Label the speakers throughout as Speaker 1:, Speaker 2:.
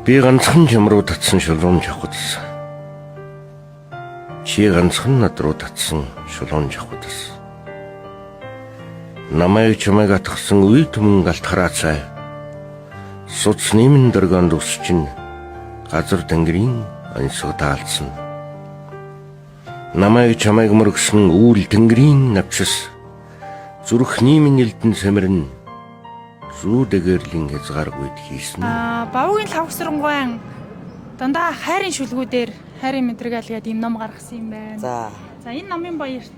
Speaker 1: Би ганцхан чам руу татсан шулуун жавхадс. Чи ганцхан над руу татсан шулуун жавхадс. Намайг чамайг атгсан үе түмэн галт хараацай. Суцны минь дөргөнд усчин газар тэнгэрийн ансаг таалцсан. Намайг чамайг мөргсөн үүл тэнгэрийн навчс. Зүрхний минь элдэн сэмэрнэ. Зүү дэгэрлийн хязгааргүйд хийсэн.
Speaker 2: Бавгийн лавгсрангуйн дандаа хайрын шүлгүүдээр хайрын мэдрэгэл гэдэг ийм ном гаргасан юм байна. За энэ номын баярт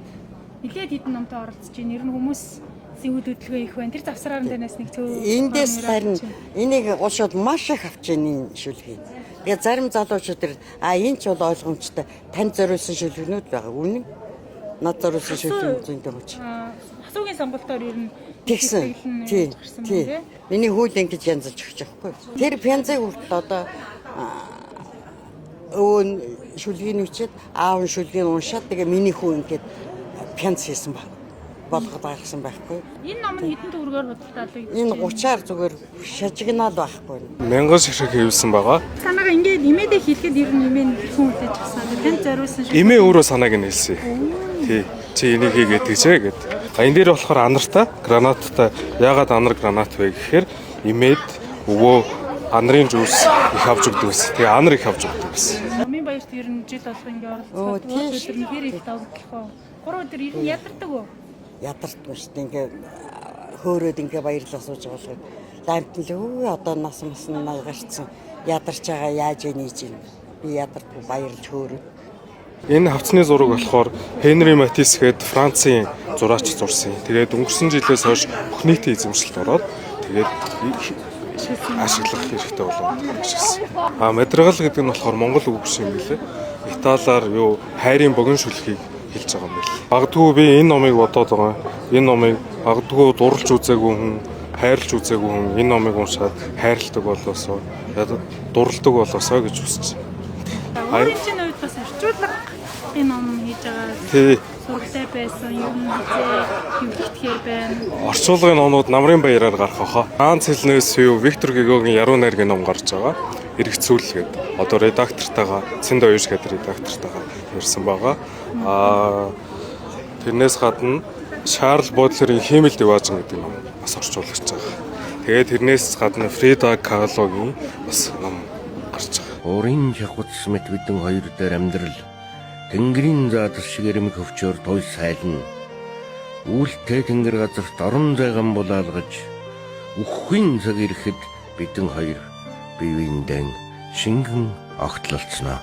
Speaker 2: нэлээд хэдэн номтой оролцож байна. Ер нь хүмүүсийн үд хөдөлгөөн их байна. Тэр завсраар дээрээс нэг төв.
Speaker 3: Эндээс харин энийг гошоод маш их авч яаны шүлгийг. Тэгээ зарим залуучууд энэ ч бол ойлгомжтой тань зориулсан шүлгэнүүд байгаа. Үнэн. Над зориулсан шүлгэн зүйтэй мөч.
Speaker 2: Асуугийн сонголтоор ер нь
Speaker 3: тэгсэн. Тийм. Миний хөл ингэж янзлж өгч байхгүй. Тэр пянзыг хүртэл одоо өвөн шүлгийг үчихэд аав шүлгийг уншаад тэгээ миний хүү ингэж пянз хийсэн баг. Болгоод байгсан байхгүй.
Speaker 2: Энэ ном нь хэдэн төгрөгөөр худалдаалыг?
Speaker 3: Энэ 30-аар зүгээр шажигнаад байхгүй.
Speaker 4: 1000 шиг хэвсэн байгаа.
Speaker 2: Санаага ингээд имэдээ хийлгээд ер нь имэн хүн үлээж авсан. Танд зориулсан шүү.
Speaker 4: Имээ өөрөө санааг нь хэлсэн. Тий. Чи энийг хийгээд тийчээ гэд. Энэ дээр болохоор анартай, гранаттай. Яагаад анар гранат вэ гэхээр имээд өвөө анарын жуус их авч өгдөг гэсэн. Тэгээ анар их авч өгдөг гэсэн.
Speaker 2: Номын баярт ер нь жил болох ингээд оролцоод өдөр нь хэр их давгдлах вэ? 3 өдөр ер нь ядардаг уу?
Speaker 3: Ядартна шүү дээ. Ингээ хөөрөөд ингээ баярлал асууж байгаа болохоор лаймт нь л өө одоо нас гарцсан. Ядарч байгаа яаж нээж ийн. Би ядардгүй баярлж хөөрөөд.
Speaker 4: Энэ хавцны зураг болохоор Хенри Матис гээд Францын зураач зурсан. Тэгээд өнгөрсөн жилээс хойш бүх нийтийн эзэмшилд ороод тэгээд ашиглах хэрэгтэй болоод ашигласан. Мадрагал гэдэг нь болохоор монгол үг биш юм билээ. Италиар юу хайрын богино шүлхийг хэлж байгаа юм байна. Багдгүй би энэ номыг бодоод байгаа. Энэ номыг багдгүй дурлж үзээгүй хүн, хайрлж үзээгүй хүн энэ номыг уншаад хайрладаг болоосоо, дурладаг болоосоо гэж хүсэж байна.
Speaker 2: Өөрийн чинь үед бас орчуулга энэ ном хийж байгаа.
Speaker 4: Тий.
Speaker 2: Сурагтай байсан юм хэмжигдэхээр байна.
Speaker 4: Орчуулгын номнууд намрын баяраар гарах хаа. Ганц хэлнээс юу Виктор Гюгогийн Яруу найргийн ном гарч байгаа. Эргэцүүл гээд одоо редактортойгоо Цэнд Оюуш гэдэг редактортойгоо ирсэн байгаа. Тэрнээс гадна Шарл Бодлерийн Хиймэл Диважин гэдэг ном бас орчуулагч байгаа. Тэгээд тэрнээс гадна Фрида Калогийн бас ном гарч байгаа.
Speaker 1: Урын жавхадс мэт бидэн хоёр дээр амьдрал тэнгэрийн заадас шиг эрмэг хөвчөөр той сайлна. Үүлтэй тэнгэр газарт орон зайган булаалгаж үххийн цаг ирэхэд бидэн хоёр бие биендээ шингэн огтлолцноо.